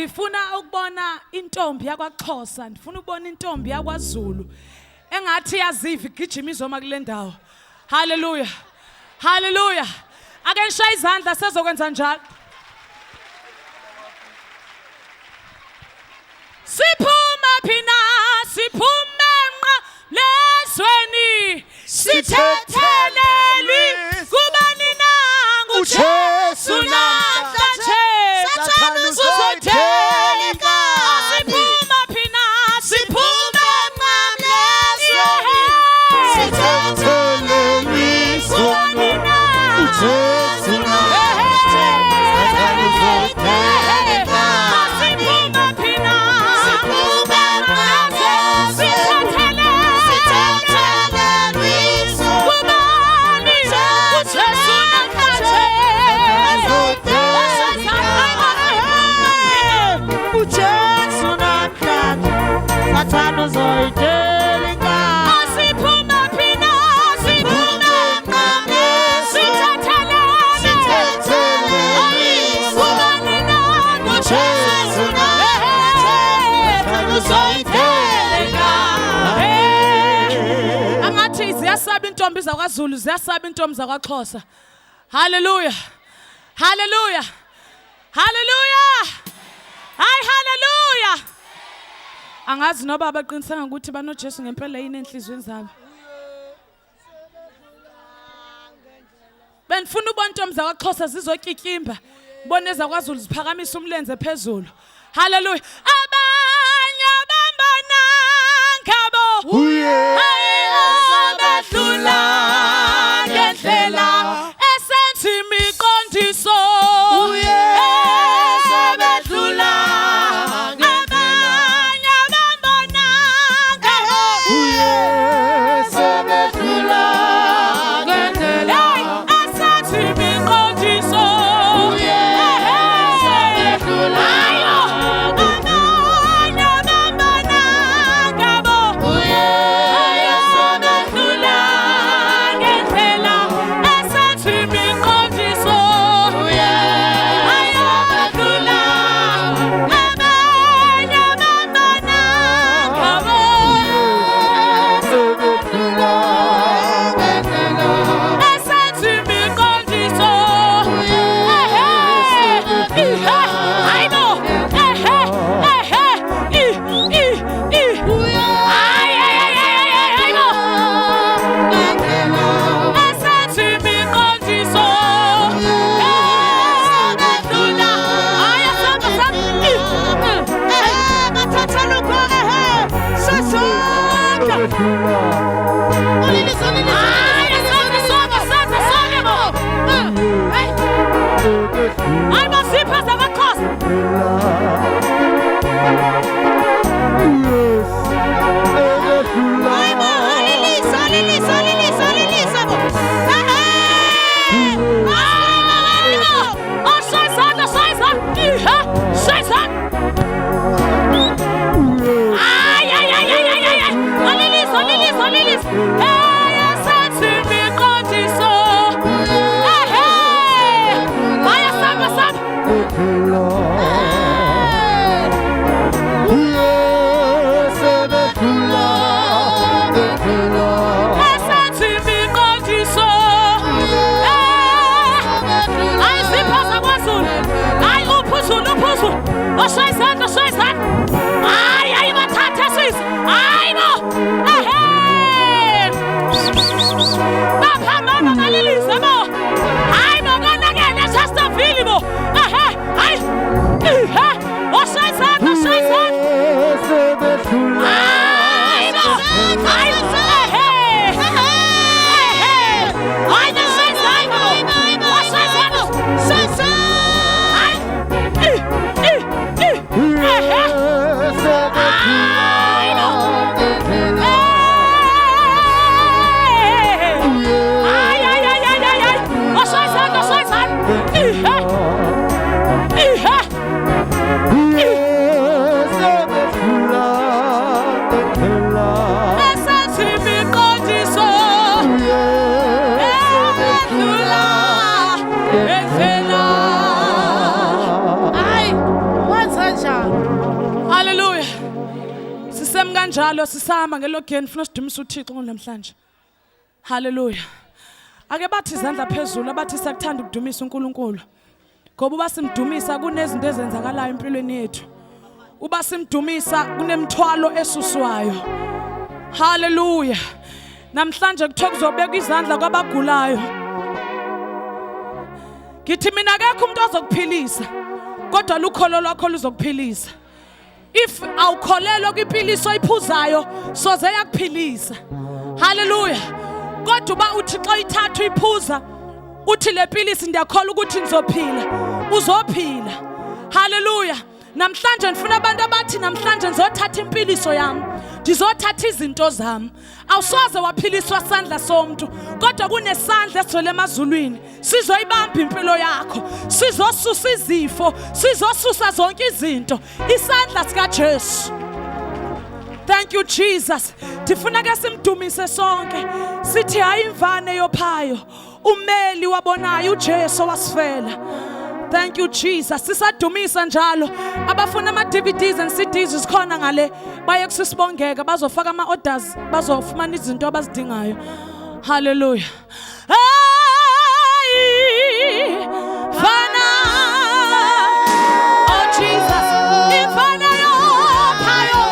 Ndifuna ukubona intombi yakwaXhosa, ndifuna ukubona intombi yakwaZulu engathi yaziva igijima izoma kule ndawo. Hallelujah. Hallelujah. Ake ngishaye izandla sezokwenza njalo. Siphuma phina, siphuma lezweni, sithethelelwi kubani na nguJesu namhlanje. Sathana uzotheleka. Siphuma phina, siphuma lezweni, sithethelelwi kubani na nguJesu namhlanje. Sathana uzotheleka. Siphuma phina, siphuma ziyasaba intombi zakwaZulu, ziyasaba intombi zakwaXhosa. Hallelujah. Hallelujah. Hallelujah. Hayi hallelujah. Angazi noba abaqinisanga ukuthi banoJesu ngempela yini enhlizweni zabo. Benifuna ubona intombi zakwaXhosa zizokikimba, bone zakwaZulu ziphakamisa umlenze phezulu. Hallelujah. Abanye abambana ngabo. Abedlula ngendlela esenza imiqondiso. Abedlula abanye abambana ngabo. Abedlula ngendlela esenza imiqondiso. Abedlula sami kanjalo sisahamba ngelogeni funa sidumise uThixo namhlanje. Hallelujah. Ake bathi izandla phezulu abathi siyakuthanda ukudumisa uNkulunkulu. Ngoba uba simdumisa kunezinto ezenzakalayo empilweni yethu. Uba simdumisa kunemthwalo esuswayo. Hallelujah. Namhlanje kuthiwa kuzobekwa izandla kwabagulayo. Ngithi mina akekho umuntu ozokuphilisa kodwa lukholo lwakho luzokuphilisa. If awukholelwa kwipiliso oyiphuzayo soze yakuphilisa. Hallelujah. Kodwa uba uthi xa ithathu iphuza uthi le pilisi ndiyakholwa ukuthi ngizophila, uzophila. Hallelujah. Namhlanje ndifuna abantu abathi namhlanje ngizothatha impiliso yami, ndizothatha izinto zami. Awusoze waphiliswa sandla somuntu kodwa kunesandla esizole emazulwini sizoyibamba impilo yakho, sizosusa izifo, sizosusa zonke izinto, isandla sikaJesu. Thank you Jesus. Ndifuna ke simdumise sonke sithi hayi imvane yophayo, umeli wabonayo uJesu wasifela. Thank you Jesus. Sisadumisa njalo abafuna ama DVDs and CDs sikhona ngale baye kusibongeka bazofaka ama orders bazofumana izinto abazidingayo. Hallelujah. Fana oh Jesus ifana yophayo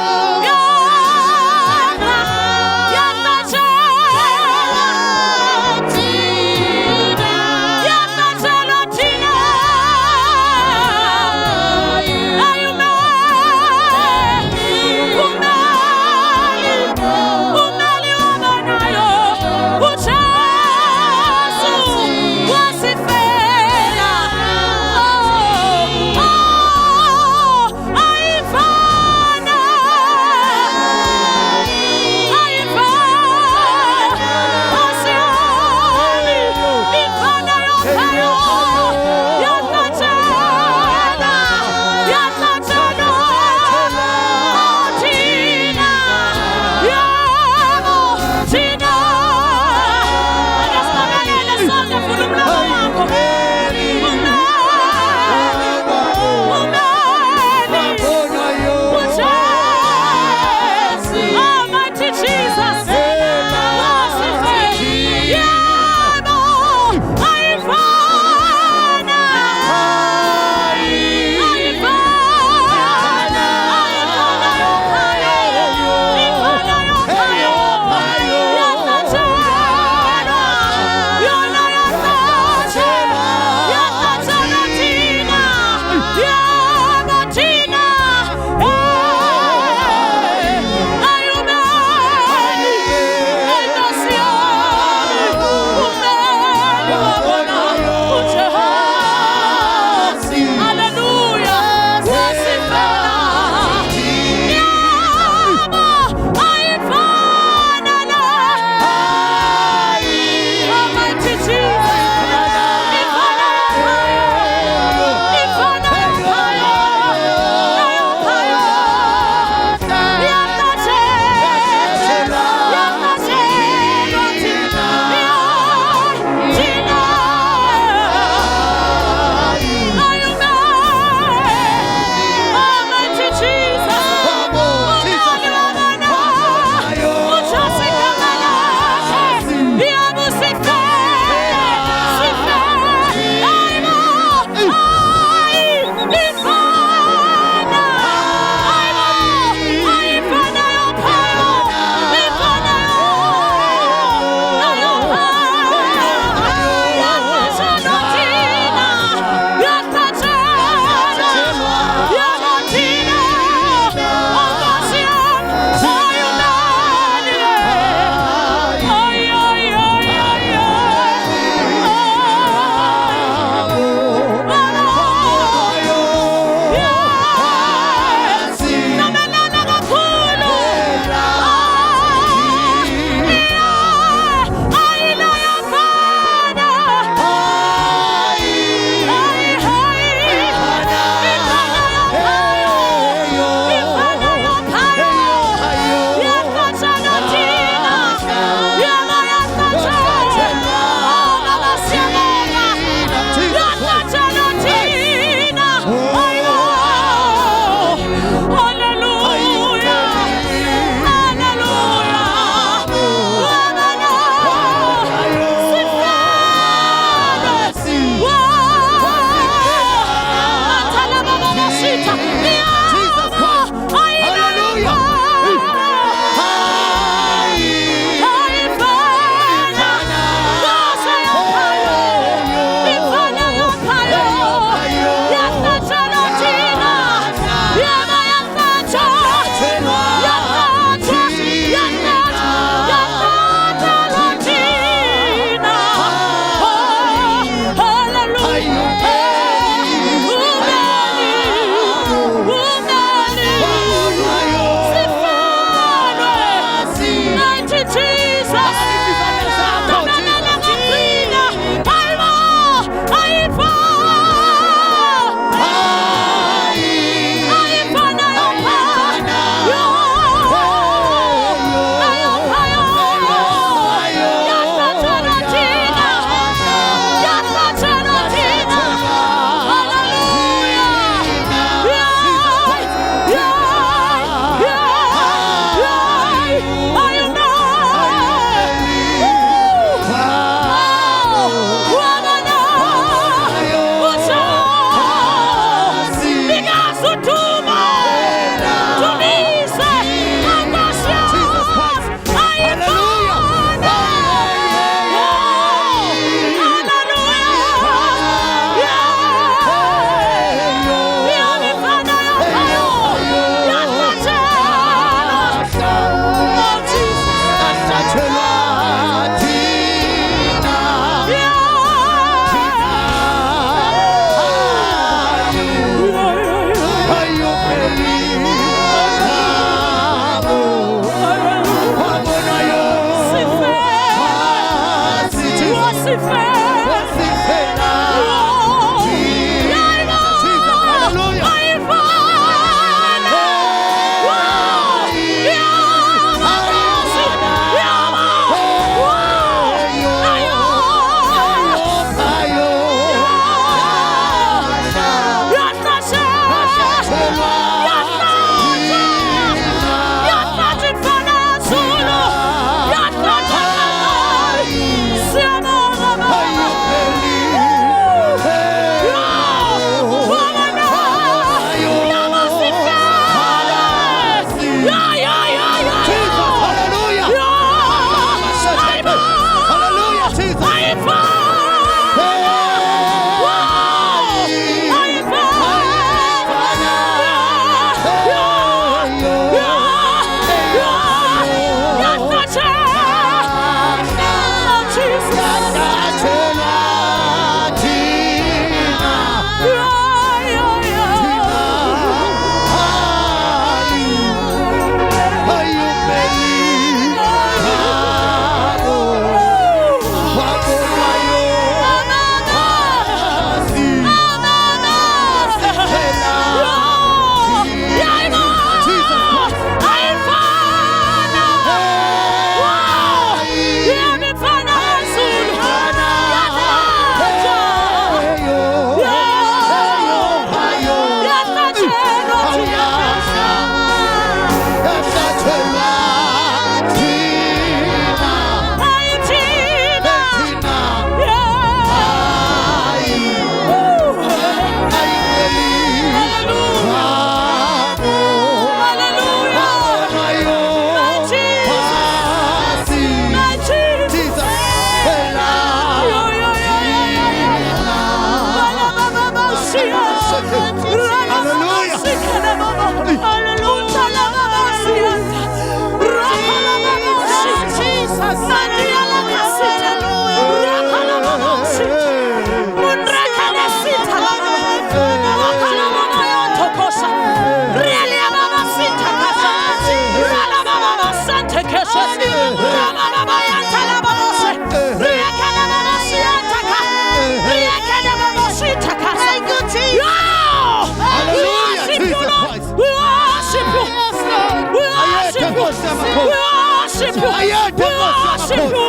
worship you. We worship you. We worship you.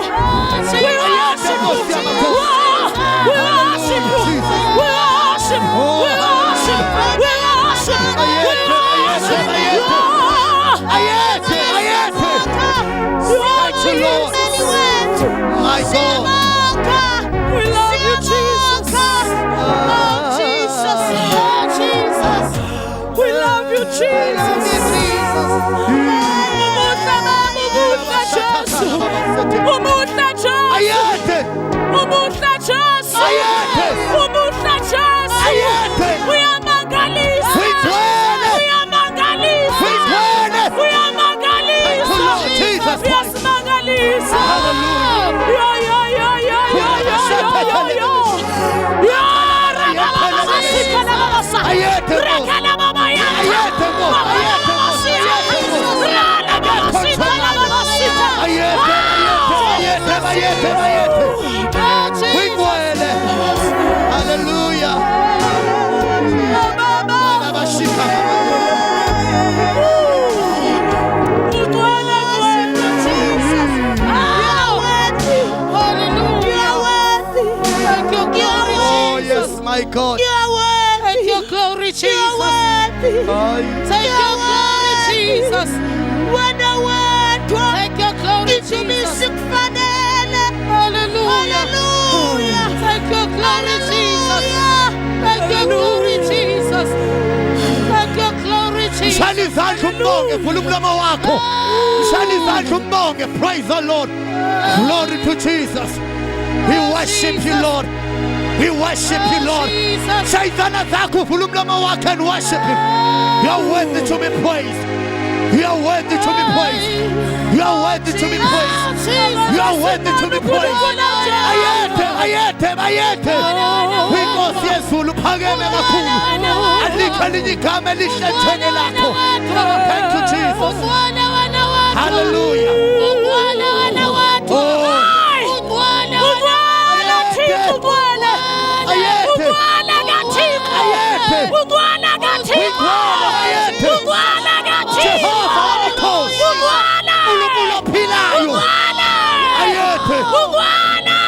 We worship you. We worship you. We worship. We worship. We worship. We worship. My God. We love you, Jesus. Oh, Jesus. Oh, Jesus. We love you, Jesus. Hallelujah. Oh yes, my God. Take your glory, Jesus. Take your glory, Jesus. Take your glory, Jesus. Hallelujah. Take your glory, Jesus. Take your glory, Jesus. Take your glory, Jesus. Praise the Lord. Glory to Jesus. We worship you, Lord. We worship you, Lord. Shaitana zako fulumlama wake and worship him. You are worthy to be praised. You are worthy to be praised. You are worthy to be praised. You are worthy to be praised. Ayete. Because Yesu luphakeme kakhulu. Alikho elinye igama elihlethene lakho. Thank you, Jesus. Hallelujah.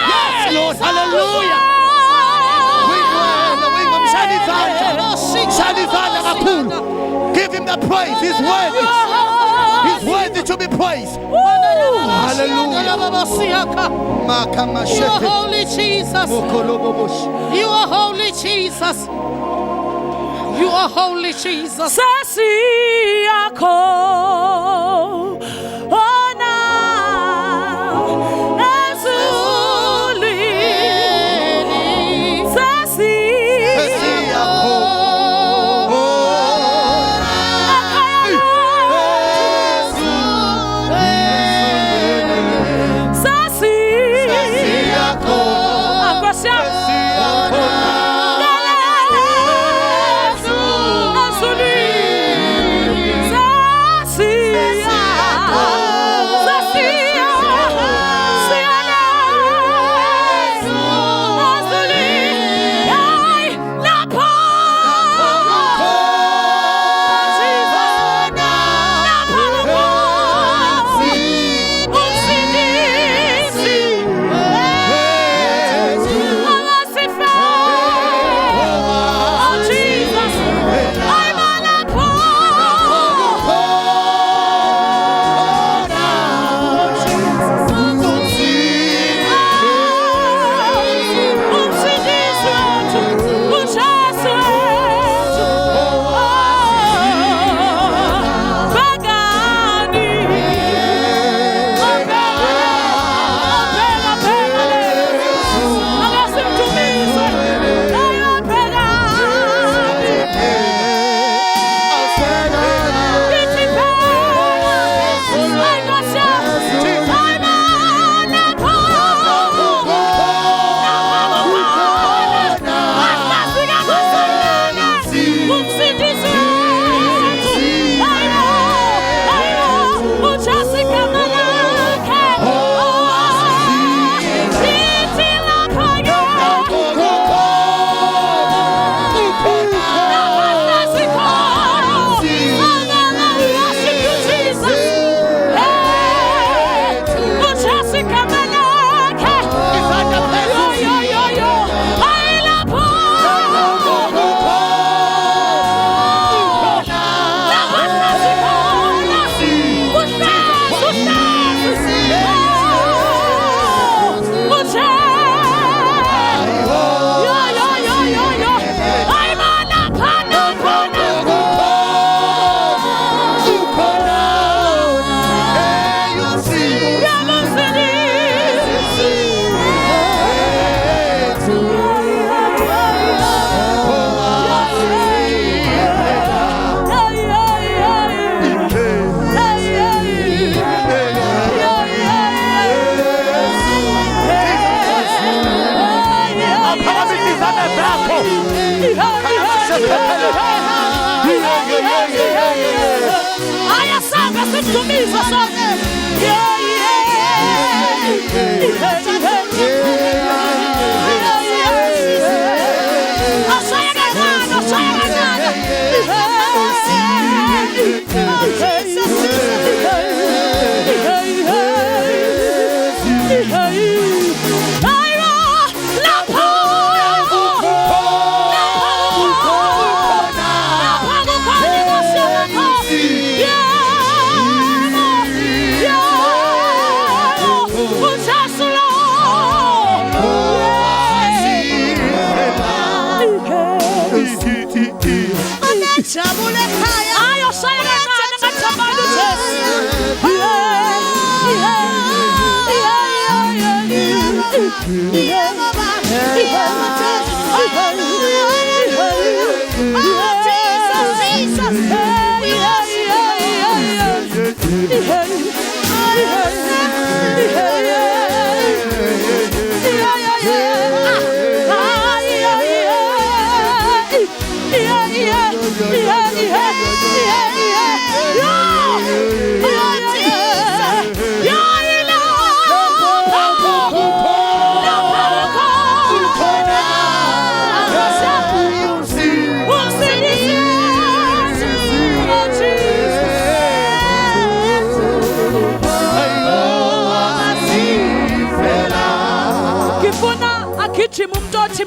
Yes, Lord, hallelujah. Give him the praise. He's worthy. He's worthy to be praised. Hallelujah. You are holy, Jesus. You are holy, Jesus. You are holy, Jesus.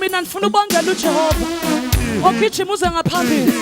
Mina ngifuna ubongela uJehova ogijima uze ngaphambili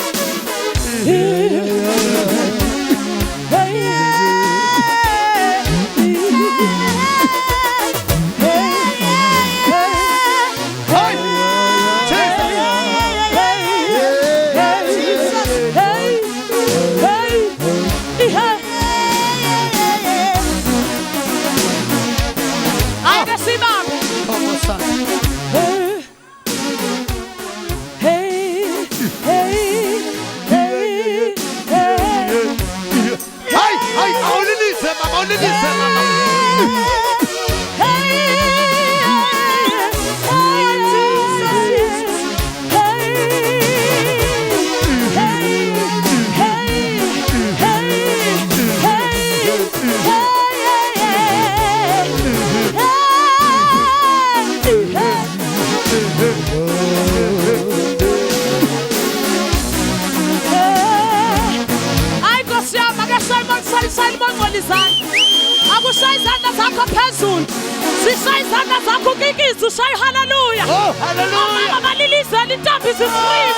hallelujah. Oh, hallelujah. Mama baliliza litambi zisrime.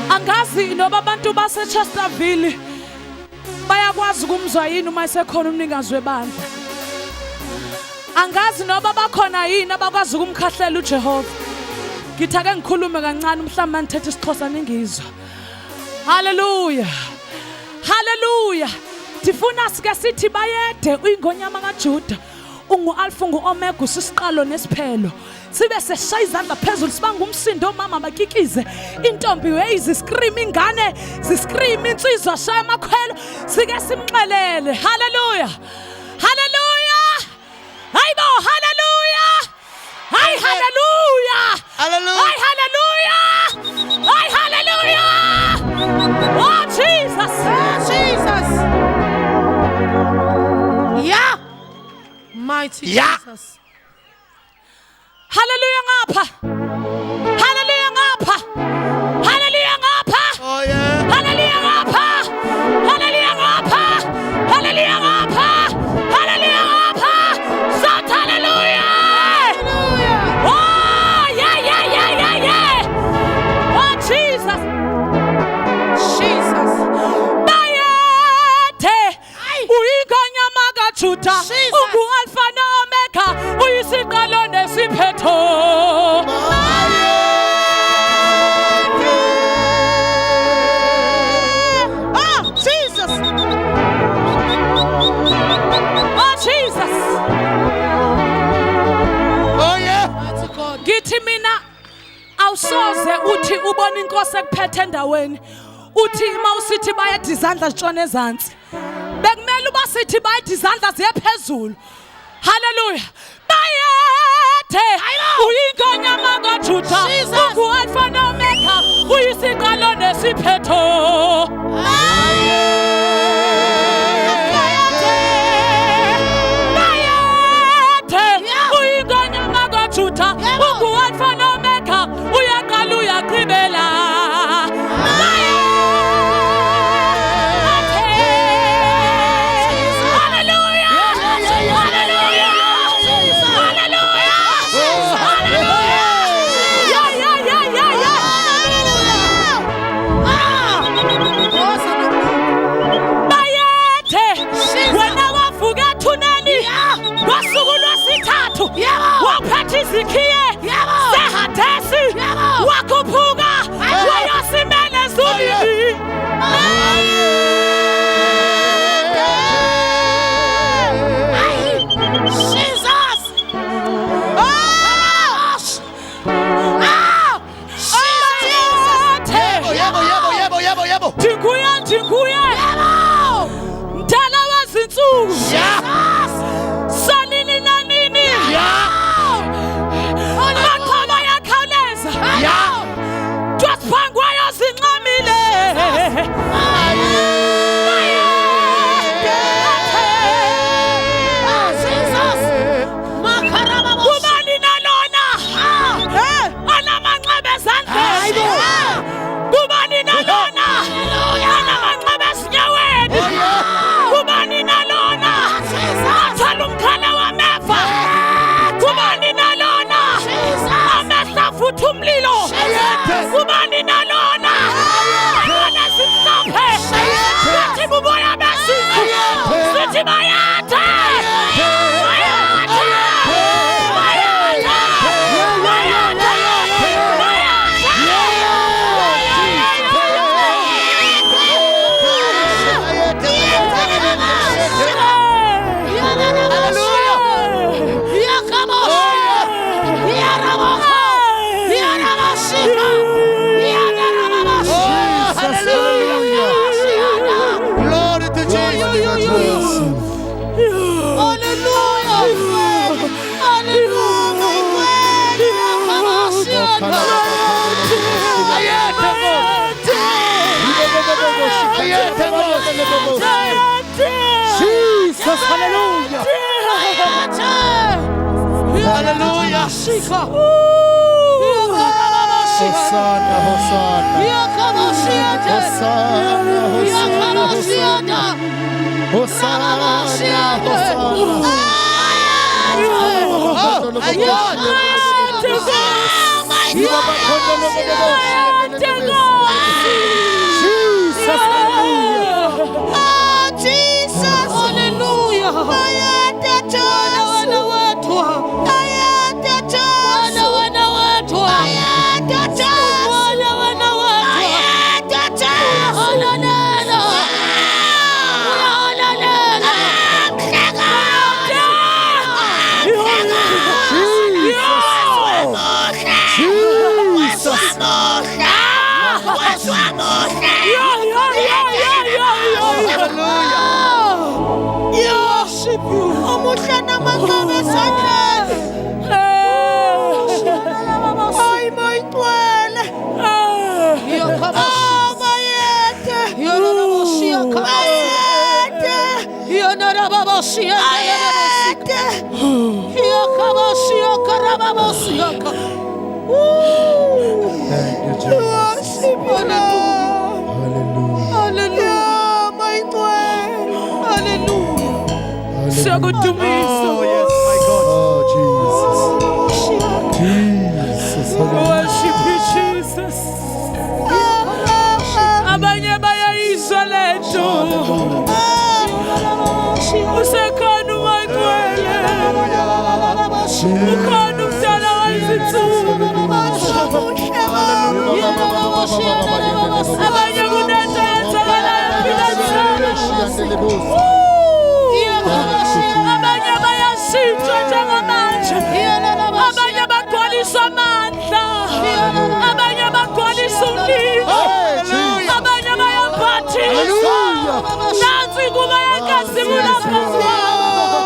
Angazi noba abantu base Chesterville bayakwazi ukumzwa yini uma esekhona umnikazi webandla. Angazi noba bakhona yini abakwazi ukumkhahlela uJehova. Ngithi ake ngikhulume kancane mhlawumbe ngithethe isiXhosa ningizwa. Hallelujah. Hallelujah. Tifuna sike sithi bayede uyingonyama kaJuda. Ungu Alpha ungu Omega usisiqalo nesiphelo. Sibe seshaya izandla phezulu sibanga umsindo mama bakikize. Intombi weyizi scream ingane ziscream insizwa shaya amakhwelo sike simxelele. Hallelujah. Hallelujah. Hayibo hallelujah. Hay hallelujah. Hallelujah. Hay hallelujah. Hay hallelujah. Oh Jesus. Oh Jesus. Yeah. Mighty Yeah. Jesus. Hallelujah ngapha. Hallelujah ngapha. Hallelujah ngapha. Oh yeah. Hallelujah ngapha. Hallelujah ngapha. Hallelujah ngapha. Hallelujah ngapha. Shout hallelujah. Hallelujah. Oh yeah. Oh Jesus. Jesus. Bayethe uyiganyama kaJuda Jesus. ungu Alpha na Omega uyisiqalo nesiphetho. Oh Jesus. Oh Jesus. Oh yeah. Mighty God. Ngithi mina awusoze uthi ubona inkosi ekuphethe endaweni uthi mawusithi bayedwa izandla zitshona ezantsi bekumele uba sithi bayedwa izandla ziye phezulu. Hallelujah. Bayethe zethu waphetha izikhiye seHadesi wakhuphuka wayosimela ezulwini. Jesus! Yebo. Ndinguye mdala wezinsuku sanini nanini amaqhaba ayakhawuleza twasiphangwayo zinxamile. Kubani nalona anamanxeba ezandleni, kubani nalona anamanxeba ezinyaweni, kubani nalona athwala umkhala wameva, kubani nalona amehlo afutha umlilo, kubani nalona abona zimhlophe sithi buboya besintu sithi bayatha. Jesus, hallelujah. Hallelujah. Hosanna, Hosanna. Siyakudumisa. Yes, my God. Oh, Jesus. Jesus. Worship you, Jesus. Abanye bayayizwa lento. Usekhona uMaNcwele. Ukhona umdala wezinsuku. Abanye kunento eyenzakalayo empilweni zabo. Abanye bayashintshwa njengamanje, abanye bagcwaliswa amandla, abanye bagcwaliswa umlilo, abanye bayaphathiswa. Nansi inkuba yenkazimulo phezu kwabo.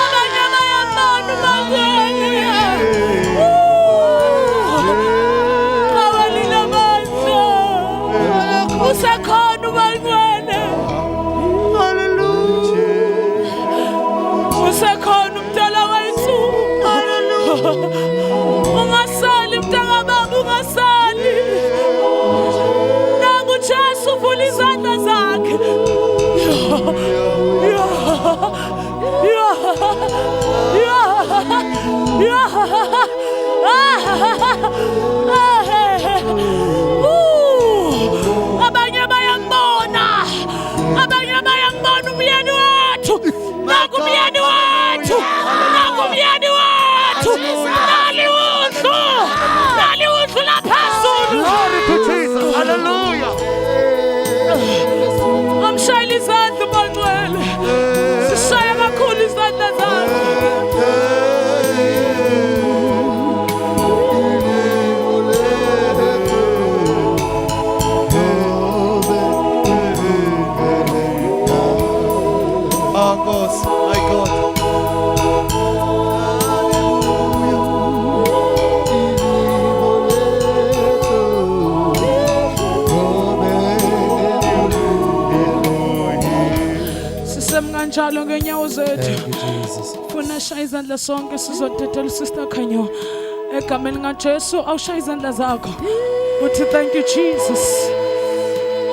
Abanye bayambona uMaNcwele. Awalila amandla. Usekhona uMaNcwele. Usekhona umdala wayinsuku. Ungasali mntakababa, ungasali. Nangu uJesu uvula izandla zakhe. Abanye bayambona, abanye bayambona khona umyeni wethu naku umyeni wethu naku umyeni wethu nali udlu laphezulu. Glory to Jesus. Hallelujah. Amshayela izandla uMangcwele, sishaya kakhulu izandla zakho. Oh, God, my God. Sisemkanjalo ngenyawo zethu. Thank you, Jesus. Funa shaya izandla sonke sizotethela uSister Khanyo. Egameni likaJesu awushaya izandla zakho. Uthi thank you Jesus.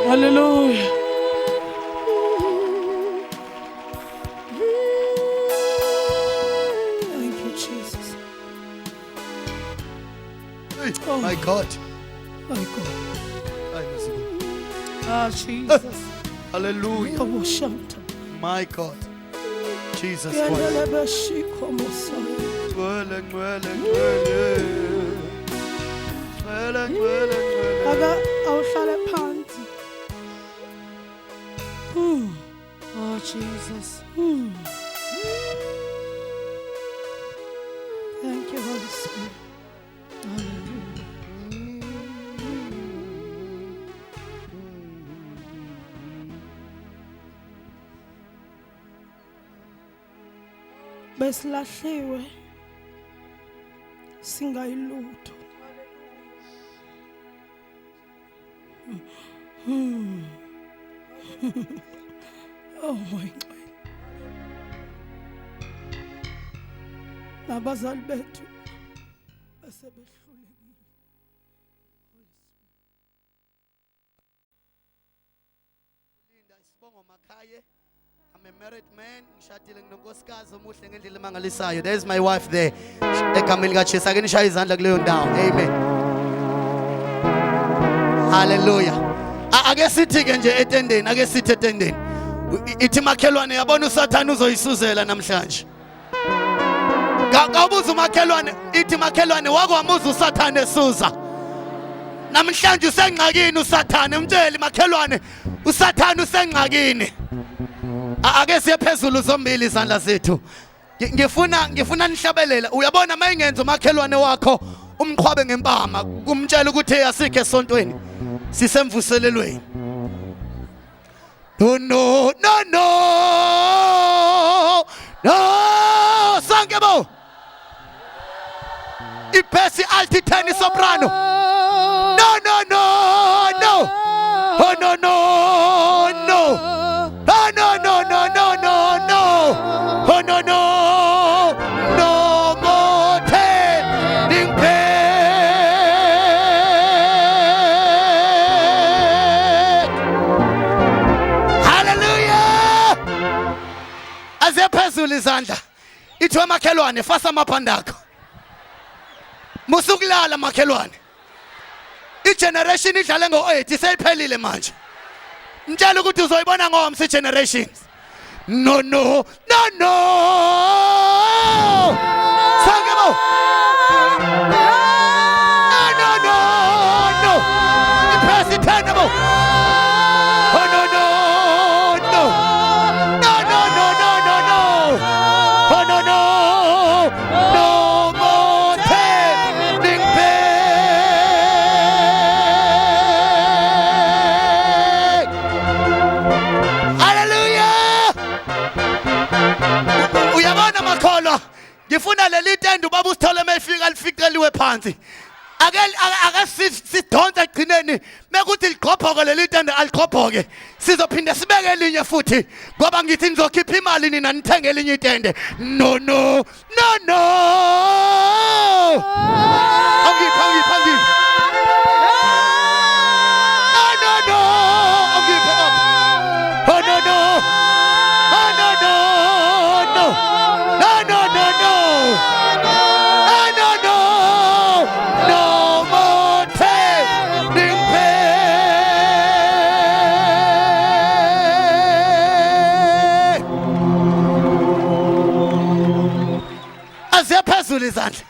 Hallelujah. Thank you Jesus. Oh, my God. My God. I must go. Ah Jesus. Hallelujah. Oh Shanta. My God. Jesus Christ. Yandele bashiko mosana. Ngwele, ngwele, ngwele. Ngwele, ngwele, ngwele. Aka awuhlale phansi. Oh Jesus. Thank you Holy Spirit. Hallelujah. Besilahliwe singayilutho. Oh my God. Nabazali bethu basebehlulekile. Linda Sibongo Makaye. I'm a married man. Ngishadile nginonkosikazi omuhle ngendlela emangalisayo. There's my wife there. Egameni likaJesu ake nishaya izandla kuleyo ndawo. Amen. Hallelujah. Ake sithi ke nje etendeni, ake sithi etendeni. Ithi makhelwane yabona uSathane uzoyisuzela namhlanje. Kawubuza umakhelwane, ithi makhelwane wakwamuza uSathane esuza. Namhlanje usengxakini uSathane, umtsheli makhelwane uSathane usengxakini. Ake siye phezulu zombili izandla zethu. Ngifuna nihlabelela. Uyabona mayingenza umakhelwane wakho umqhwabe ngempama, kumtshela ukuthi asikho esontweni. Sisemvuselelweni. No. Sanke bo. Ipesi alti tennis soprano. No. Oh no. Oh no. No more turning back. Hallelujah. Azephezulu izandla. Ithiwe makhelwane fasa amaphanda akho. Musukulala makhelwane. I-generation idlale ngo-8 seyiphelile manje. Mtshela ukuthi uzoyibona ngomsi generations. No. Sangebo. No. Iphasi tenable. Oh no. Oh no. No more turning back. Hallelujah. Uyabona makholwa, ngifuna leli tende ubaba usithole mayifika lifikeliwe phansi. Ake sidonse egcineni mekuthi liqhophoke leli tende aliqhophoke. Sizophinda sibeke elinye futhi ngoba ngithi nizokhipha imali nina nithenge elinye itende. No. Angipha. No. Angipha up. Oh no. No more turning back. phezulu izandla.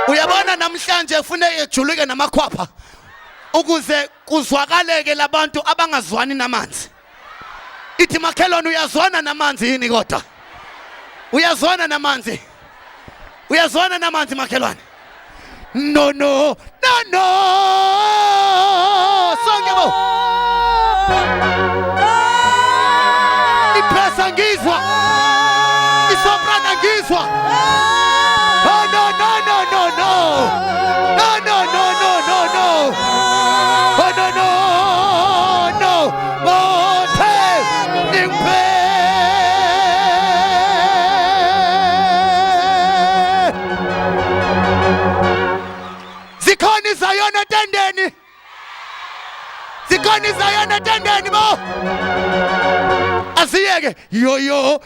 Uyabona namhlanje ufune ejuluke namakhwapha ukuze kuzwakaleke labantu abangazwani namanzi. Ithi makhelwane uyazwana namanzi yini kodwa? Uyazwana namanzi? Uyazwana namanzi makhelwane? No. Sonke bo. Iphesa ngizwa. Isoprano ngizwa. No. Zikhona izayona tendeni. Zikhona izayona tendeni bo. Asiyeke yo. Yo.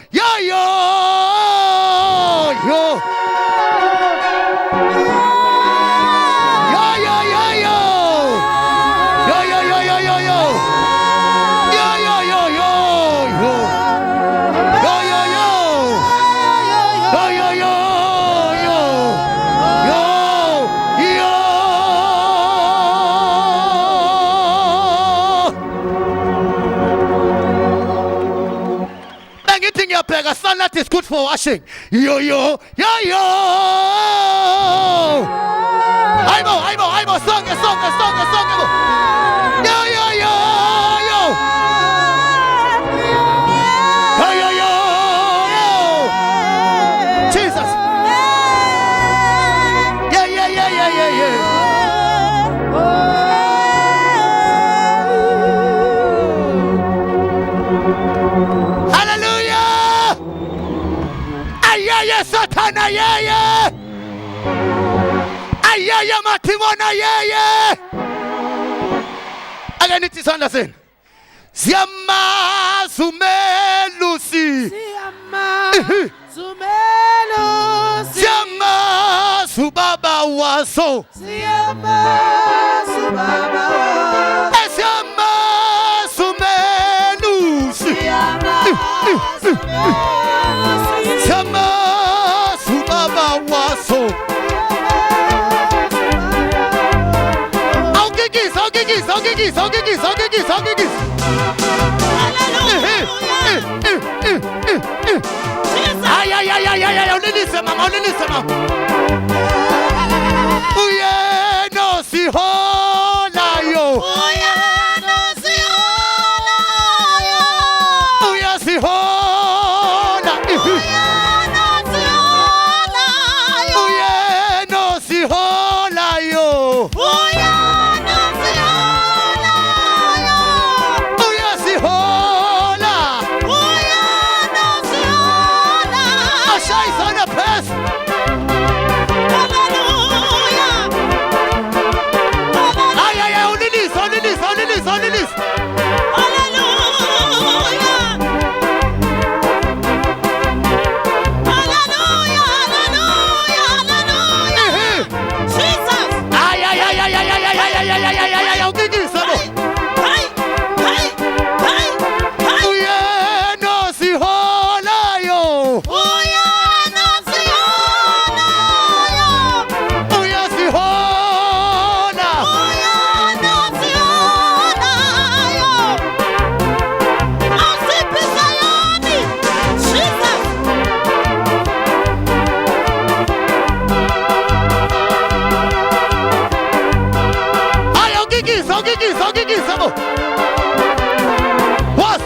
Sunlight is good for washing. Yo. Aibo, song. Yo. Jesus. Yeah. Hallelujah. Ayaya Satana yeye. Ayaya Matimona yeye. Again it is understand. Siama Sumelusi. Siama Subaba Waso. Siama Sumelusi. Siama Subaba Waso. Augigis. Ay, unilise mama. Uye no si hola yo. Uye si hola. Uye si hola yo. Was.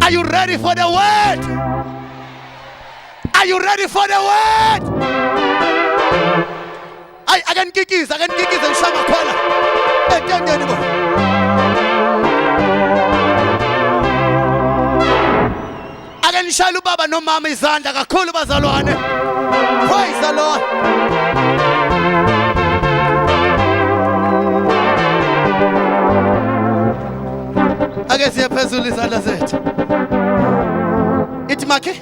Are you ready for the word? Are you ready for the word? I can kikiza and shama kola. Aganishalu baba no mama izanda kakhulu bazalwane. Praise the Lord. Ake siye phezulu izandla zethu. Ithi makhe.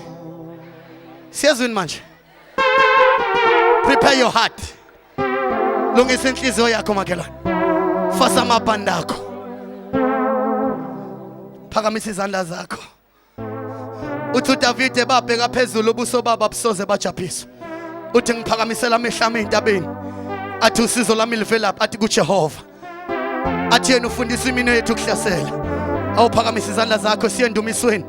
Siyazwini manje. Prepare your heart. Lungisa inhliziyo yakho makhelwane. Fasa amabhande akho. Phakamisa izandla zakho. Uthi uDavide babheka phezulu ubuso baba busoze bajaphiswa. Uthi ngiphakamisela amehlo ami entabeni. Athi usizo lami livelaphi athi kuJehova. Athi yena ufundisa imino yethu ukuhlasela. Awuphakamisa izandla zakho siye endumisweni.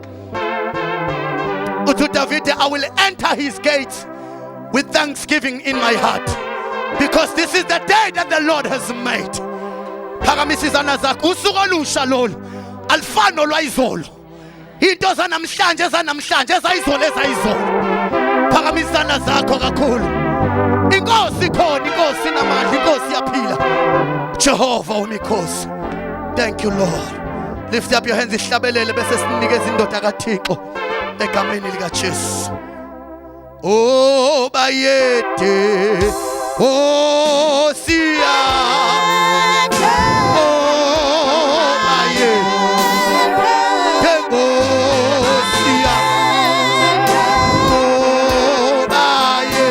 Uthi uDavide, I will enter his gates with thanksgiving in my heart, because this is the day that the Lord has made. Phakamisa izandla zakho. Usuku olusha lolu alifano lwayizolo. Into zanamhlanje ezayizolo. Phakamisa izandla zakho kakhulu. Inkosi khona, inkosi namandla, inkosi yaphila. Jehova umikhosi. Thank you Lord. Lift up your hands, ihlabelele bese sinikeza indoda kaThixo egameni lika Jesu. Oh bayede, oh siya, oh bayede, oh siya, oh bayede,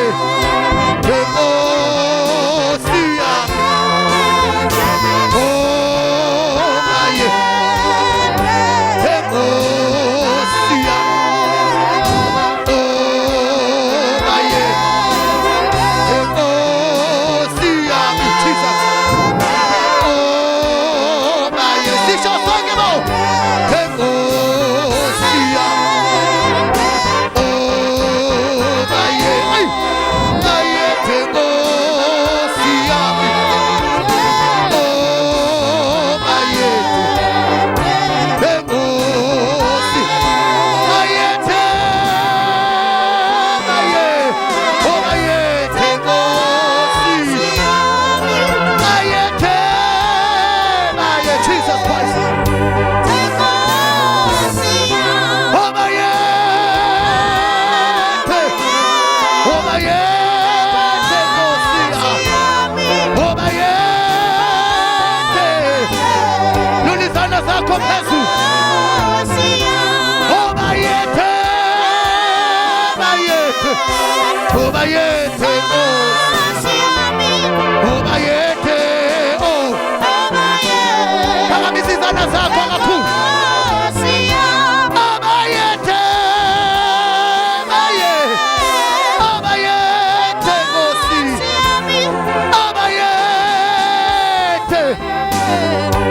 oh siya, oh bayede, oh siya.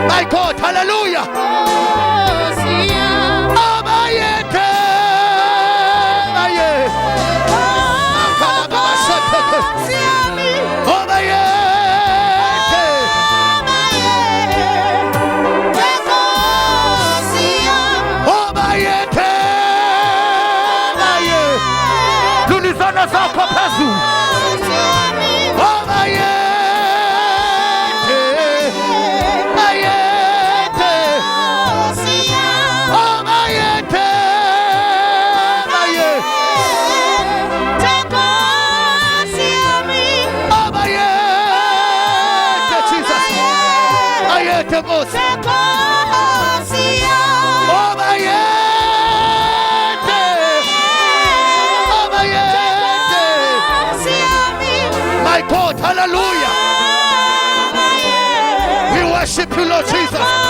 My God, hallelujah. My God, hallelujah. We worship you, Lord Jesus.